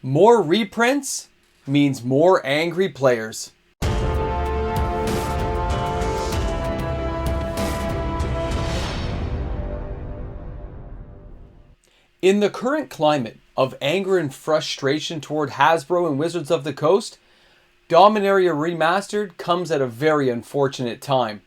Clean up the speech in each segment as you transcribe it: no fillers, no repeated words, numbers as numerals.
More reprints means more angry players. In the current climate of anger and frustration toward Hasbro and Wizards of the Coast, Dominaria Remastered comes at a very unfortunate time.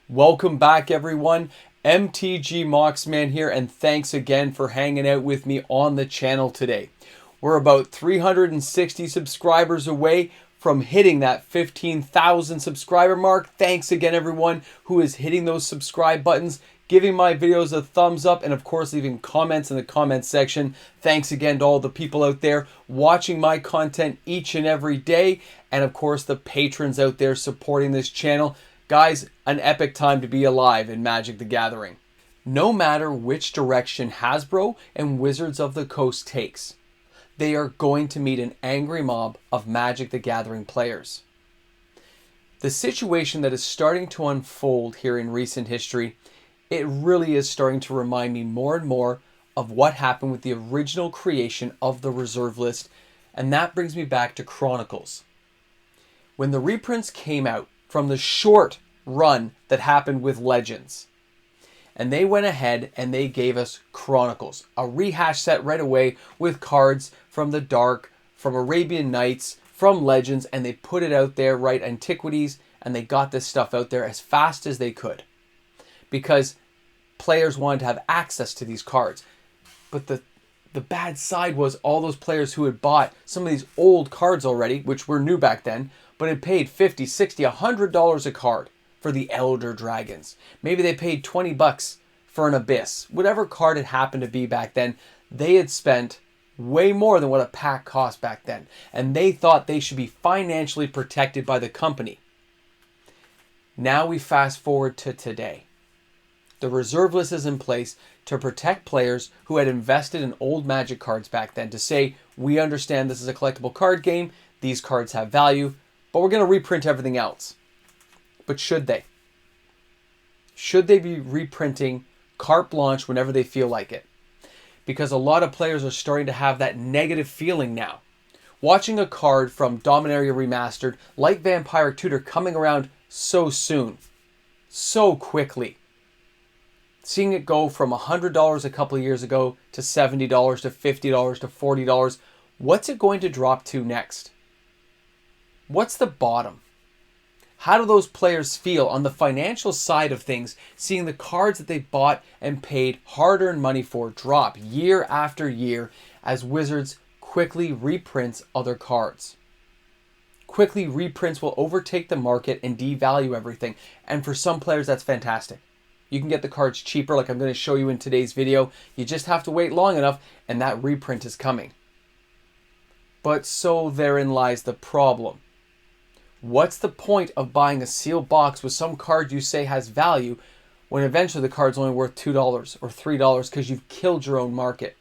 Welcome back, everyone. MTG Moxman here, and thanks again for hanging out with me on the channel today. We're about 360 subscribers away from hitting that 15,000 subscriber mark. Thanks again, everyone who is hitting those subscribe buttons, giving my videos a thumbs up, and of course leaving comments in the comments section. Thanks again to all the people out there watching my content each and every day, and of course the patrons out there supporting this channel. Guys, an epic time to be alive in Magic the Gathering. No matter which direction Hasbro and Wizards of the Coast takes, they are going to meet an angry mob of Magic the Gathering players. The situation that is starting to unfold here in recent history, it really is starting to remind me more and more of what happened with the original creation of the reserve list, and that brings me back to Chronicles. When the reprints came out from the short run that happened with Legends, and they went ahead and they gave us Chronicles, a rehash set right away with cards from the Dark, from Arabian Nights, from Legends, and they put it out there, right, Antiquities, and they got this stuff out there as fast as they could because players wanted to have access to these cards. But the bad side was all those players who had bought some of these old cards already, which were new back then, but had paid $50, $60, $100 a card for the Elder Dragons. Maybe they paid $20 for an Abyss. Whatever card it happened to be back then, they had spent way more than what a pack cost back then. And they thought they should be financially protected by the company. Now we fast forward to today. The reserve list is in place to protect players who had invested in old Magic cards back then, to say, we understand this is a collectible card game, these cards have value, but we're going to reprint everything else. But should they? Should they be reprinting carte blanche whenever they feel like it? Because a lot of players are starting to have that negative feeling now. Watching a card from Dominaria Remastered, like Vampire Tutor, coming around so soon, so quickly. Seeing it go from $100 a couple of years ago to $70 to $50 to $40. What's it going to drop to next? What's the bottom? How do those players feel on the financial side of things, seeing the cards that they bought and paid hard-earned money for drop year after year as Wizards quickly reprints other cards? Quickly reprints will overtake the market and devalue everything. And for some players, that's fantastic. You can get the cards cheaper, like I'm going to show you in today's video. You just have to wait long enough, and that reprint is coming. But so therein lies the problem. What's the point of buying a sealed box with some card you say has value when eventually the card's only worth $2 or $3 because you've killed your own market?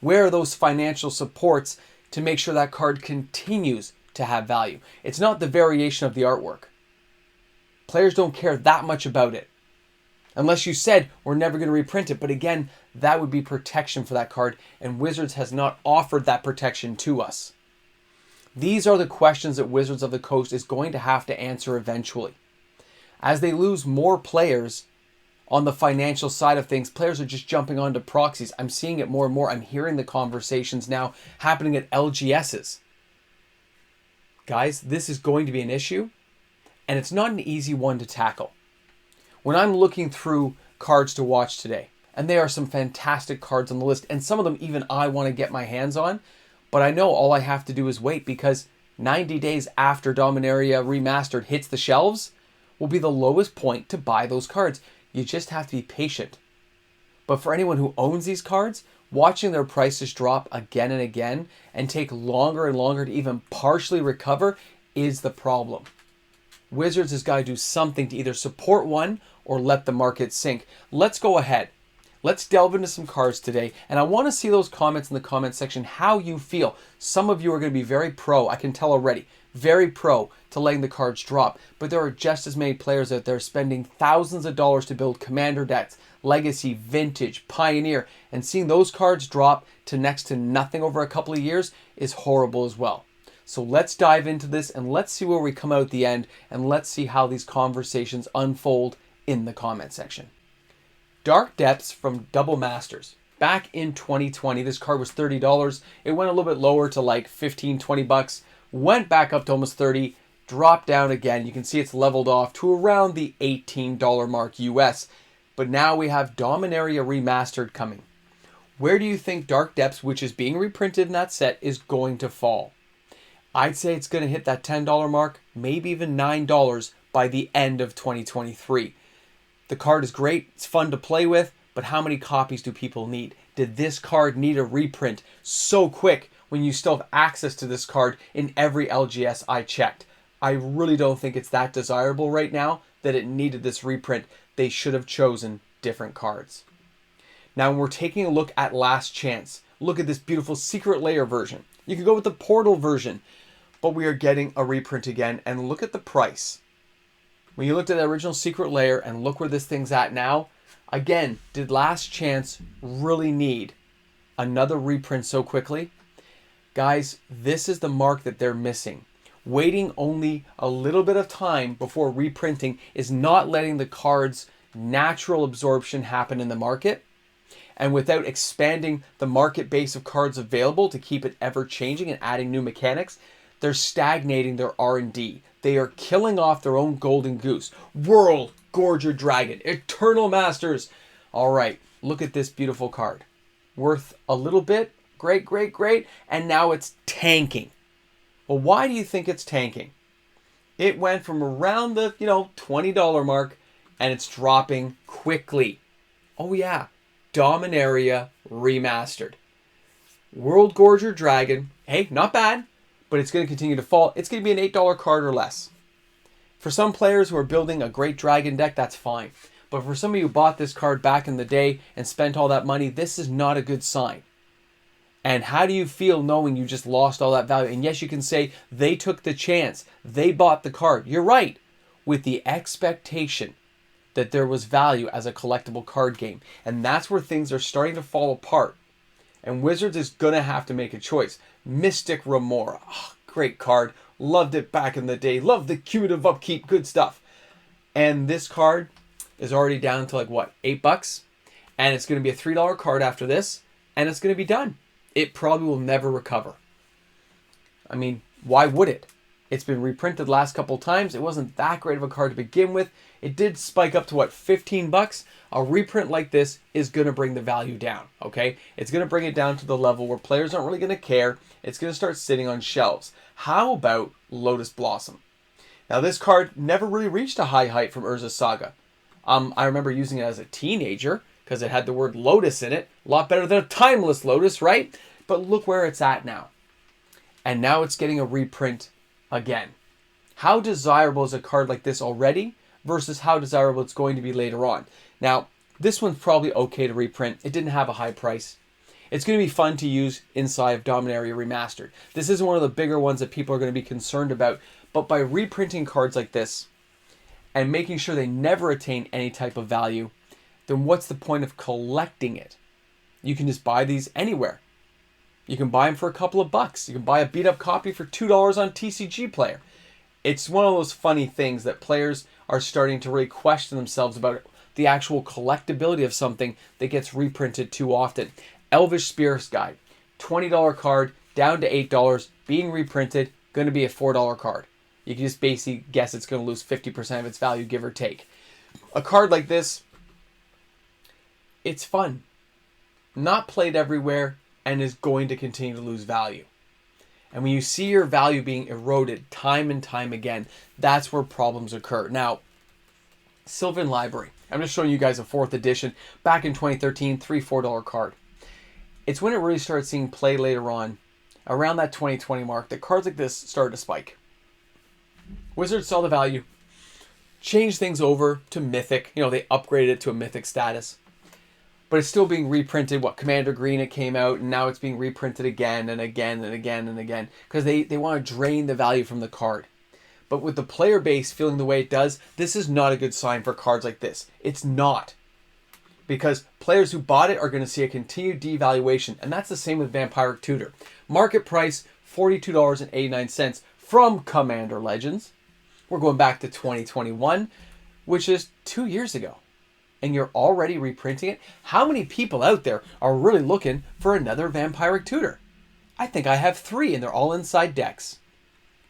Where are those financial supports to make sure that card continues to have value? It's not the variation of the artwork. Players don't care that much about it. Unless you said, we're never going to reprint it. But again, that would be protection for that card, and Wizards has not offered that protection to us. These are the questions that Wizards of the Coast is going to have to answer eventually. As they lose more players on the financial side of things, players are just jumping onto proxies. I'm seeing it more and more. I'm hearing the conversations now happening at LGSs. Guys, this is going to be an issue, and it's not an easy one to tackle. When I'm looking through cards to watch today, and there are some fantastic cards on the list, and some of them even I want to get my hands on, but I know all I have to do is wait, because 90 days after Dominaria Remastered hits the shelves will be the lowest point to buy those cards. You just have to be patient. But for anyone who owns these cards, watching their prices drop again and again and take longer and longer to even partially recover is the problem. Wizards has got to do something to either support one or let the market sink. Let's go ahead. let's delve into some cards today, and I want to see those comments in the comment section, how you feel. Some of you are going to be very pro, I can tell already, very pro to letting the cards drop, but there are just as many players out there spending thousands of dollars to build commander decks, legacy, vintage, pioneer, and seeing those cards drop to next to nothing over a couple of years is horrible as well. So let's dive into this and let's see where we come out at the end, and let's see how these conversations unfold in the comment section. Dark Depths from Double Masters. Back in 2020, this card was $30. It went a little bit lower to like 15, 20 bucks, went back up to almost 30, dropped down again. You can see it's leveled off to around the $18 mark US. But now we have Dominaria Remastered coming. Where do you think Dark Depths, which is being reprinted in that set, is going to fall? I'd say it's going to hit that $10 mark, maybe even $9 by the end of 2023. The card is great, it's fun to play with, but how many copies do people need? Did this card need a reprint so quick when you still have access to this card in every LGS I checked? I really don't think it's that desirable right now that it needed this reprint. They should have chosen different cards. Now when we're taking a look at Last Chance, look at this beautiful Secret Layer version. You could go with the Portal version, but we are getting a reprint again, and look at the price. When you looked at the original Secret Layer and look where this thing's at now, again, did Last Chance really need another reprint so quickly? Guys, this is the mark that they're missing. Waiting only a little bit of time before reprinting is not letting the card's natural absorption happen in the market. And without expanding the market base of cards available to keep it ever changing and adding new mechanics, they're stagnating their R&D. They are killing off their own golden goose. World Gorger Dragon, Eternal Masters. All right, look at this beautiful card. Worth a little bit, great, great, great, and now it's tanking. Well, why do you think it's tanking? It went from around the, $20 mark, and it's dropping quickly. Oh yeah, Dominaria Remastered. World Gorger Dragon, hey, not bad, but it's going to continue to fall. It's going to be an $8 card or less. For some players who are building a great dragon deck, that's fine. But for some of you who bought this card back in the day and spent all that money, this is not a good sign. And how do you feel knowing you just lost all that value? And yes, you can say they took the chance. They bought the card. You're right. With the expectation that there was value as a collectible card game. And that's where things are starting to fall apart. And Wizards is going to have to make a choice. Mystic Remora. Oh, great card. Loved it back in the day. Loved the cumulative upkeep. Good stuff. And this card is already down to like, what, $8? And it's going to be a $3 card after this. And it's going to be done. It probably will never recover. I mean, why would it? It's been reprinted the last couple times. It wasn't that great of a card to begin with. It did spike up to what, $15? A reprint like this is going to bring the value down, okay? It's going to bring it down to the level where players aren't really going to care. It's going to start sitting on shelves. How about Lotus Blossom? Now, this card never really reached a high height from Urza's Saga. I remember using it as a teenager because it had the word Lotus in it. A lot better than a Timeless Lotus, right? But look where it's at now. And now it's getting a reprint again. How desirable is a card like this already versus how desirable it's going to be later on? Now, this one's probably okay to reprint. It didn't have a high price. It's going to be fun to use inside of Dominaria Remastered. This isn't one of the bigger ones that people are going to be concerned about, but by reprinting cards like this and making sure they never attain any type of value, then what's the point of collecting it? You can just buy these anywhere. You can buy them for a couple of bucks. You can buy a beat-up copy for $2 on TCG Player. It's one of those funny things that players are starting to really question themselves about the actual collectability of something that gets reprinted too often. Elvish Spirits Guide, $20 card, down to $8, being reprinted, going to be a $4 card. You can just basically guess it's going to lose 50% of its value, give or take. A card like this, it's fun. Not played everywhere, and is going to continue to lose value. And when you see your value being eroded time and time again, that's where problems occur. Now, Sylvan Library. I'm just showing you guys a 4th edition. Back in 2013, $3-4 card. It's when it really started seeing play later on, around that 2020 mark, that cards like this started to spike. Wizards saw the value, changed things over to Mythic. They upgraded it to a Mythic status. but it's still being reprinted. What, Commander Green, it came out, and now it's being reprinted again and again and again and again because they want to drain the value from the card. But with the player base feeling the way it does, this is not a good sign for cards like this. It's not. Because players who bought it are going to see a continued devaluation. And that's the same with Vampiric Tutor. Market price, $42.89 from Commander Legends. We're going back to 2021, which is 2 years ago. And you're already reprinting it? How many people out there are really looking for another Vampiric Tutor? I think I have 3, and they're all inside decks.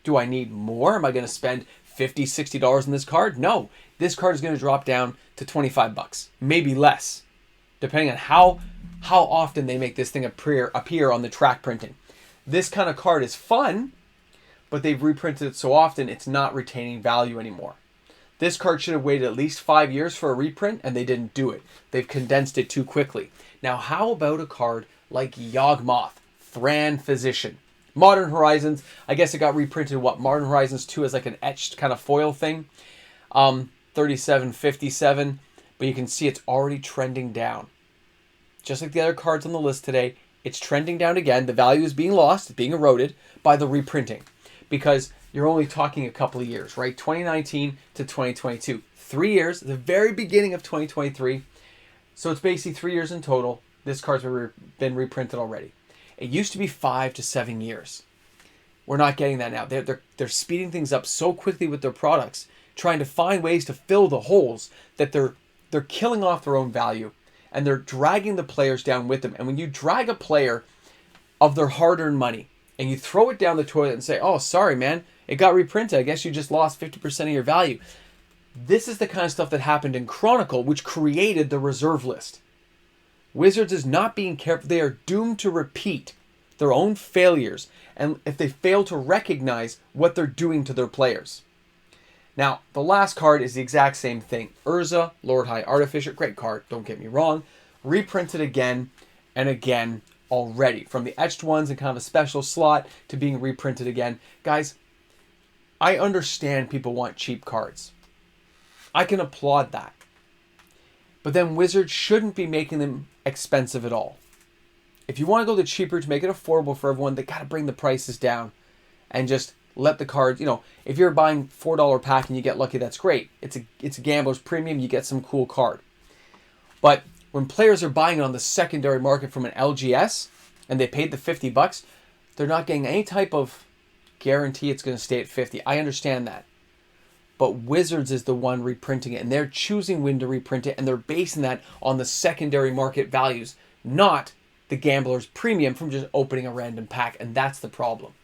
Do I need more? Am I going to spend $50, $60 on this card? No. This card is going to drop down to 25 bucks, maybe less, depending on how often they make this thing appear on the track printing. This kind of card is fun, but they've reprinted it so often it's not retaining value anymore. This card should have waited at least 5 years for a reprint, and they didn't do it. They've condensed it too quickly. Now, how about a card like Yawgmoth, Thran Physician? Modern Horizons, I guess it got reprinted, Modern Horizons 2 as like an etched kind of foil thing. 37.57, but you can see it's already trending down. Just like the other cards on the list today, it's trending down again. The value is being lost, being eroded by the reprinting. Because you're only talking a couple of years, right? 2019 to 2022. 3 years, the very beginning of 2023. So it's basically 3 years in total. This card's been reprinted already. It used to be 5 to 7 years. We're not getting that now. They're speeding things up so quickly with their products, trying to find ways to fill the holes that they're killing off their own value, and they're dragging the players down with them. And when you drag a player of their hard-earned money and you throw it down the toilet and say, oh, sorry, man, it got reprinted. I guess you just lost 50% of your value. This is the kind of stuff that happened in Chronicle, which created the reserve list. Wizards is not being careful. They are doomed to repeat their own failures, and if they fail to recognize what they're doing to their players. Now, the last card is the exact same thing. Urza, Lord High Artificer, great card, don't get me wrong. Reprinted again and again already. From the etched ones in kind of a special slot to being reprinted again. Guys, I understand people want cheap cards. I can applaud that. But then Wizards shouldn't be making them expensive at all. If you want to go the cheaper to make it affordable for everyone, they got to bring the prices down and just let the cards, if you're buying $4 pack and you get lucky, that's great. It's a gambler's premium, you get some cool card. But when players are buying it on the secondary market from an LGS and they paid the 50 bucks, they're not getting any type of guarantee it's going to stay at 50. I understand that. But Wizards is the one reprinting it, and they're choosing when to reprint it, and they're basing that on the secondary market values, not the gambler's premium from just opening a random pack, and that's the problem.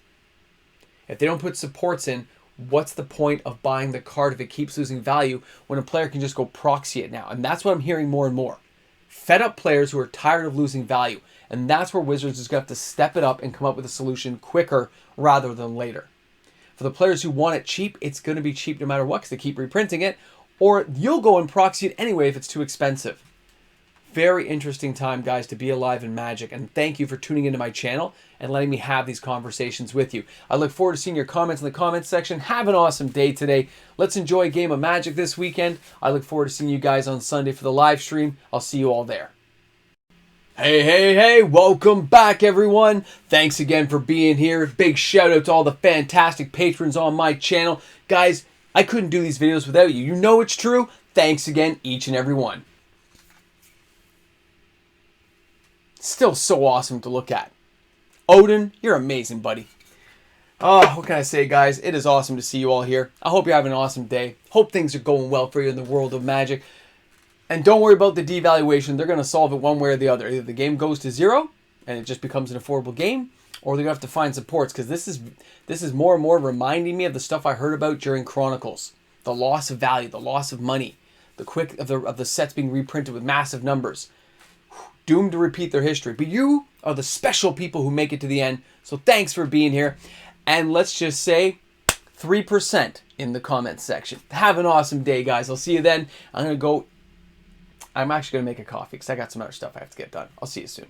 If they don't put supports in, what's the point of buying the card if it keeps losing value when a player can just go proxy it now? And that's what I'm hearing more and more. Fed up players who are tired of losing value. And that's where Wizards is going to have to step it up and come up with a solution quicker rather than later. For the players who want it cheap, it's going to be cheap no matter what because they keep reprinting it. Or you'll go and proxy it anyway if it's too expensive. Very interesting time, guys, to be alive in Magic. And thank you for tuning into my channel and letting me have these conversations with you. I look forward to seeing your comments in the comments section. Have an awesome day today. Let's enjoy a game of Magic this weekend. I look forward to seeing you guys on Sunday for the live stream. I'll see you all there. Hey, welcome back, everyone. Thanks again for being here. Big shout out to all the fantastic patrons on my channel. Guys, I couldn't do these videos without you. You know it's true. Thanks again, each and every one. Still so awesome to look at. Odin, you're amazing, buddy. Oh, what can I say, guys? It is awesome to see you all here. I hope you're having an awesome day. Hope things are going well for you in the world of Magic. And don't worry about the devaluation. They're going to solve it one way or the other. Either the game goes to zero and it just becomes an affordable game, or they're going to have to find supports, because this is more and more reminding me of the stuff I heard about during Chronicles. The loss of value, the loss of money, the quick of the sets being reprinted with massive numbers. Doomed to repeat their history. But you are the special people who make it to the end. So thanks for being here. And let's just say 3% in the comments section. Have an awesome day, guys. I'll see you then. I'm actually going to make a coffee because I got some other stuff I have to get done. I'll see you soon.